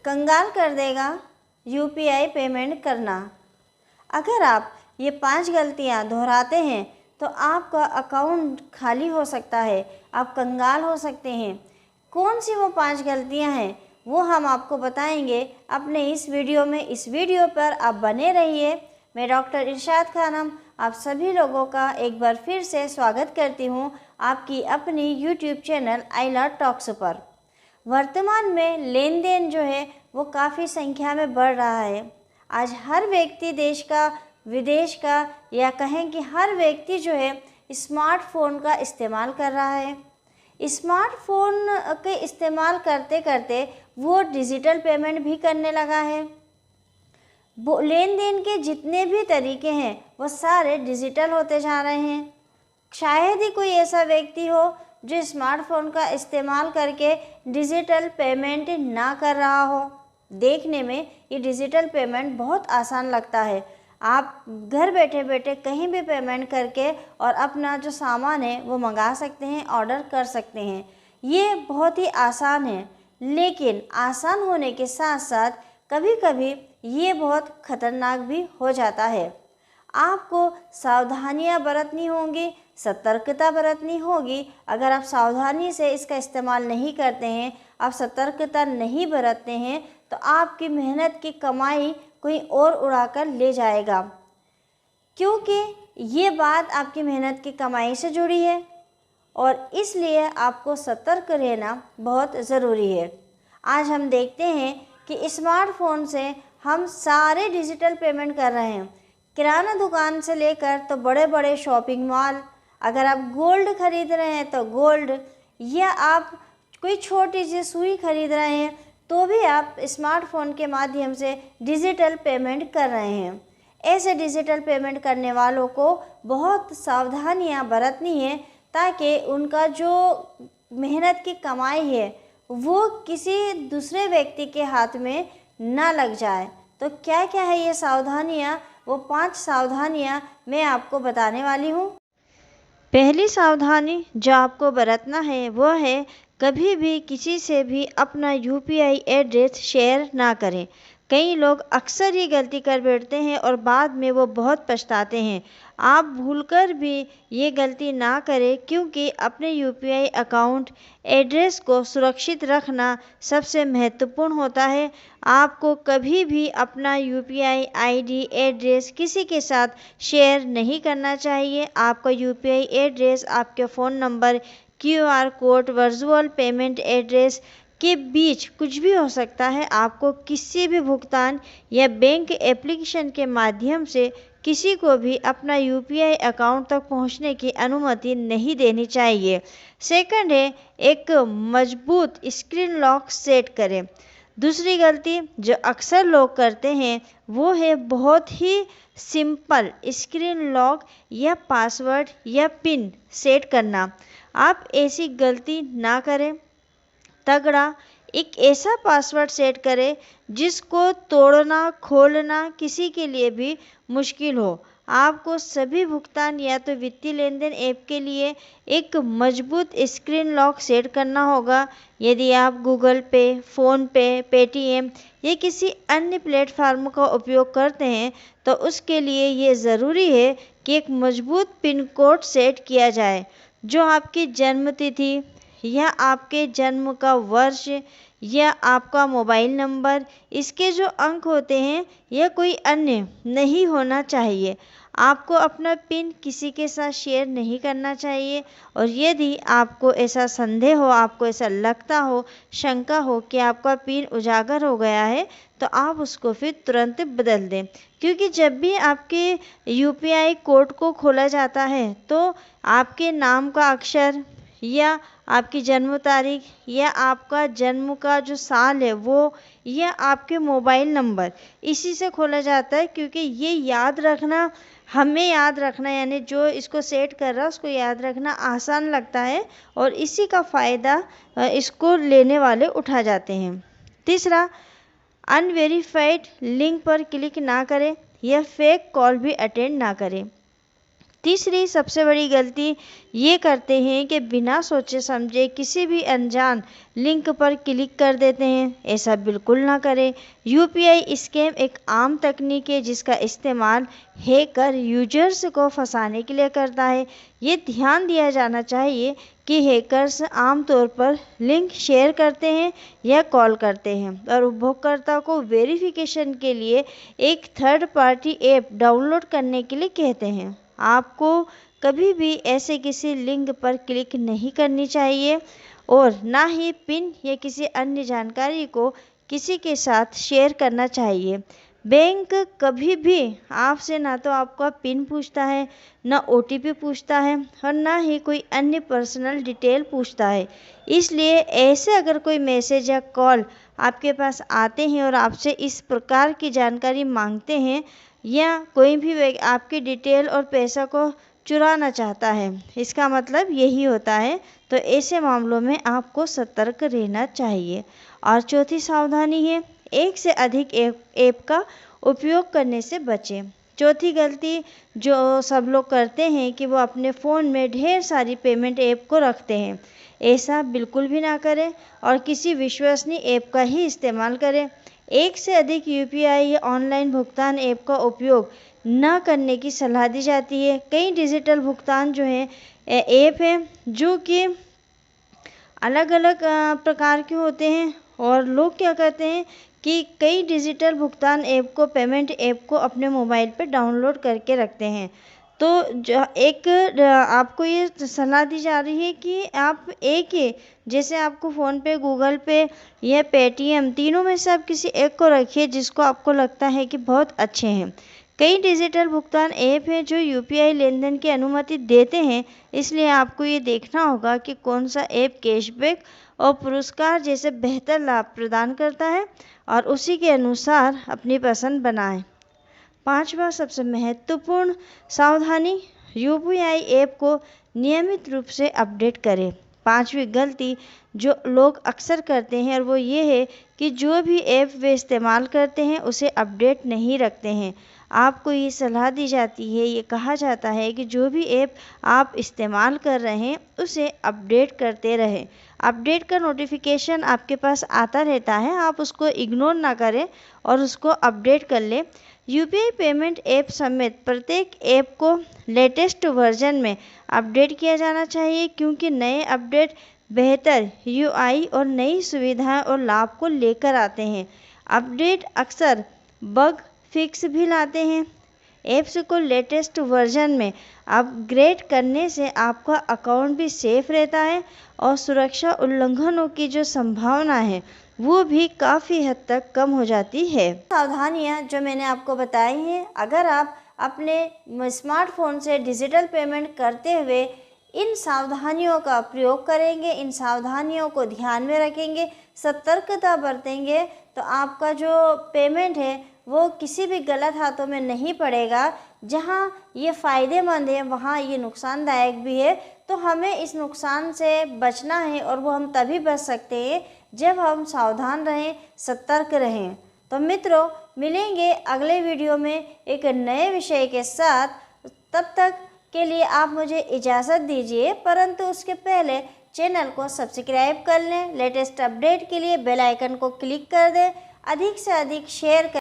कंगाल कर देगा यूपीआई पेमेंट करना। अगर आप ये 5 गलतियाँ दोहराते हैं तो आपका अकाउंट खाली हो सकता है, आप कंगाल हो सकते हैं। कौन सी वो 5 गलतियाँ हैं वो हम आपको बताएंगे अपने इस वीडियो में। इस वीडियो पर आप बने रहिए। मैं डॉक्टर इरशाद खानम आप सभी लोगों का एक बार फिर से स्वागत करती हूँ आपकी अपनी YouTube channel I love talks पर। वर्तमान में लेन देन जो है वो काफ़ी संख्या में बढ़ रहा है। आज हर व्यक्ति देश का, विदेश का, या कहें कि हर व्यक्ति जो है स्मार्टफोन का इस्तेमाल कर रहा है। स्मार्टफोन के इस्तेमाल करते करते वो डिजिटल पेमेंट भी करने लगा है। लेन देन के जितने भी तरीके हैं वो सारे डिजिटल होते जा रहे हैं। शायद ही कोई ऐसा व्यक्ति हो जो स्मार्टफोन का इस्तेमाल करके डिजिटल पेमेंट ना कर रहा हो। देखने में ये डिजिटल पेमेंट बहुत आसान लगता है। आप घर बैठे बैठे कहीं भी पेमेंट करके और अपना जो सामान है वो मंगा सकते हैं, ऑर्डर कर सकते हैं। ये बहुत ही आसान है, लेकिन आसान होने के साथ साथ कभी कभी ये बहुत खतरनाक भी हो जाता है। आपको सावधानियां बरतनी होंगी, सतर्कता बरतनी होगी। अगर आप सावधानी से इसका इस्तेमाल नहीं करते हैं, आप सतर्कता नहीं बरतते हैं, तो आपकी मेहनत की कमाई कोई और उड़ाकर ले जाएगा, क्योंकि ये बात आपकी मेहनत की कमाई से जुड़ी है और इसलिए आपको सतर्क रहना बहुत ज़रूरी है। आज हम देखते हैं कि स्मार्टफोन से हम सारे डिजिटल पेमेंट कर रहे हैं। किराना दुकान से लेकर तो बड़े बड़े शॉपिंग मॉल, अगर आप गोल्ड खरीद रहे हैं तो गोल्ड, या आप कोई छोटी सी सुई खरीद रहे हैं तो भी आप स्मार्टफोन के माध्यम से डिजिटल पेमेंट कर रहे हैं। ऐसे डिजिटल पेमेंट करने वालों को बहुत सावधानियां बरतनी है ताकि उनका जो मेहनत की कमाई है वो किसी दूसरे व्यक्ति के हाथ में ना लग जाए। तो क्या क्या है ये सावधानियां, वो 5 सावधानियां मैं आपको बताने वाली हूँ। पहली सावधानी जो आपको बरतना है वो है कभी भी किसी से भी अपना यूपीआई एड्रेस शेयर ना करें। कई लोग अक्सर ये गलती कर बैठते हैं और बाद में वो बहुत पछताते हैं। आप भूलकर भी ये गलती ना करें, क्योंकि अपने यूपीआई अकाउंट एड्रेस को सुरक्षित रखना सबसे महत्वपूर्ण होता है। आपको कभी भी अपना यूपीआई आईडी एड्रेस किसी के साथ शेयर नहीं करना चाहिए। आपका यूपीआई एड्रेस आपके phone number, QR code, virtual payment address के बीच कुछ भी हो सकता है। आपको किसी भी भुगतान या बैंक एप्लीकेशन के माध्यम से किसी को भी अपना यूपीआई अकाउंट तक पहुंचने की अनुमति नहीं देनी चाहिए। सेकंड है, एक मजबूत स्क्रीन लॉक सेट करें। दूसरी गलती जो अक्सर लोग करते हैं वो है बहुत ही सिंपल स्क्रीन लॉक या पासवर्ड या पिन सेट करना। आप ऐसी गलती ना करें। तगड़ा एक ऐसा पासवर्ड सेट करें जिसको तोड़ना, खोलना किसी के लिए भी मुश्किल हो। आपको सभी भुगतान या तो वित्तीय लेन देन ऐप के लिए एक मजबूत स्क्रीन लॉक सेट करना होगा। यदि आप गूगल पे, फ़ोन पे, पेटीएम या किसी अन्य प्लेटफॉर्म का उपयोग करते हैं तो उसके लिए ये ज़रूरी है कि एक मजबूत पिन कोड सेट किया जाए जो आपकी जन्म तिथि या आपके जन्म का वर्ष या आपका मोबाइल नंबर, इसके जो अंक होते हैं या कोई अन्य नहीं होना चाहिए। आपको अपना पिन किसी के साथ शेयर नहीं करना चाहिए। और यदि आपको ऐसा संदेह हो, आपको ऐसा लगता हो, शंका हो कि आपका पिन उजागर हो गया है, तो आप उसको फिर तुरंत बदल दें। क्योंकि जब भी आपके यूपीआई कोड को खोला जाता है तो आपके नाम का अक्षर या आपकी जन्म तारीख या आपका जन्म का जो साल है वो, या आपके मोबाइल नंबर, इसी से खोला जाता है। क्योंकि ये याद रखना, हमें याद रखना, यानी जो इसको सेट कर रहा है उसको याद रखना आसान लगता है और इसी का फ़ायदा इसको लेने वाले उठा जाते हैं। तीसरा, अनवेरिफाइड लिंक पर क्लिक ना करें या फेक कॉल भी अटेंड ना करें। तीसरी सबसे बड़ी गलती ये करते हैं कि बिना सोचे समझे किसी भी अनजान लिंक पर क्लिक कर देते हैं। ऐसा बिल्कुल ना करें। यूपीआई स्कैम एक आम तकनीक है जिसका इस्तेमाल हैकर यूजर्स को फंसाने के लिए करता है। ये ध्यान दिया जाना चाहिए कि हैकर्स आमतौर पर लिंक शेयर करते हैं या कॉल करते हैं और उपयोगकर्ता को वेरिफिकेशन के लिए एक थर्ड पार्टी ऐप डाउनलोड करने के लिए कहते हैं। आपको कभी भी ऐसे किसी लिंक पर क्लिक नहीं करनी चाहिए और ना ही पिन या किसी अन्य जानकारी को किसी के साथ शेयर करना चाहिए। बैंक कभी भी आपसे ना तो आपका पिन पूछता है, ना ओटीपी पूछता है और ना ही कोई अन्य पर्सनल डिटेल पूछता है। इसलिए ऐसे अगर कोई मैसेज या कॉल आपके पास आते हैं और आपसे इस प्रकार की जानकारी मांगते हैं या कोई भी आपकी डिटेल और पैसा को चुराना चाहता है, इसका मतलब यही होता है। तो ऐसे मामलों में आपको सतर्क रहना चाहिए। और चौथी सावधानी है, एक से अधिक ऐप का उपयोग करने से बचें। चौथी गलती जो सब लोग करते हैं कि वो अपने फ़ोन में ढेर सारी पेमेंट ऐप को रखते हैं। ऐसा बिल्कुल भी ना करें और किसी विश्वसनीय ऐप का ही इस्तेमाल करें। एक से अधिक यूपीआई या ऑनलाइन भुगतान ऐप का उपयोग न करने की सलाह दी जाती है। कई डिजिटल भुगतान जो हैं ऐप हैं जो कि अलग अलग प्रकार के होते हैं और लोग क्या करते हैं कि कई डिजिटल भुगतान ऐप को पेमेंट ऐप को अपने मोबाइल पे डाउनलोड करके रखते हैं। तो जो आपको ये सलाह दी जा रही है कि आप एक ही जैसे आपको फ़ोन पे, गूगल पे या पेटीएम तीनों में से आप किसी एक को रखिए जिसको आपको लगता है कि बहुत अच्छे हैं। कई डिजिटल भुगतान ऐप हैं जो यूपीआई लेन-देन की अनुमति देते हैं, इसलिए आपको ये देखना होगा कि कौन सा ऐप कैशबैक और पुरस्कार जैसे बेहतर लाभ प्रदान करता है और उसी के अनुसार अपनी पसंद बनाएं। पांचवा सबसे महत्वपूर्ण सावधानी, यूपीआई ऐप को नियमित रूप से अपडेट करें। पांचवी गलती जो लोग अक्सर करते हैं और वो ये है कि जो भी ऐप वे इस्तेमाल करते हैं उसे अपडेट नहीं रखते हैं। आपको ये सलाह दी जाती है, ये कहा जाता है कि जो भी ऐप आप इस्तेमाल कर रहे हैं उसे अपडेट करते रहें। अपडेट का नोटिफिकेशन आपके पास आता रहता है, आप उसको इग्नोर ना करें और उसको अपडेट कर लें। यूपीआई पेमेंट ऐप समेत प्रत्येक ऐप को लेटेस्ट वर्जन में अपडेट किया जाना चाहिए क्योंकि नए अपडेट बेहतर यूआई और नई सुविधाएं और लाभ को लेकर आते हैं। अपडेट अक्सर बग फिक्स भी लाते हैं। ऐप्स को लेटेस्ट वर्जन में अपग्रेड करने से आपका अकाउंट भी सेफ रहता है और सुरक्षा उल्लंघनों की जो संभावना है वो भी काफ़ी हद तक कम हो जाती है। सावधानियां जो मैंने आपको बताई हैं, अगर आप अपने स्मार्टफोन से डिजिटल पेमेंट करते हुए इन सावधानियों का प्रयोग करेंगे, इन सावधानियों को ध्यान में रखेंगे, सतर्कता बरतेंगे, तो आपका जो पेमेंट है वो किसी भी गलत हाथों में नहीं पड़ेगा। जहां ये फ़ायदेमंद है वहां ये नुकसानदायक भी है। तो हमें इस नुकसान से बचना है और वो हम तभी बच सकते हैं जब हम सावधान रहें, सतर्क रहें। तो मित्रों, मिलेंगे अगले वीडियो में एक नए विषय के साथ। तब तक के लिए आप मुझे इजाज़त दीजिए, परंतु उसके पहले चैनल को सब्सक्राइब कर लें। लेटेस्ट अपडेट के लिए बेल आइकन को क्लिक कर दें। अधिक से अधिक शेयर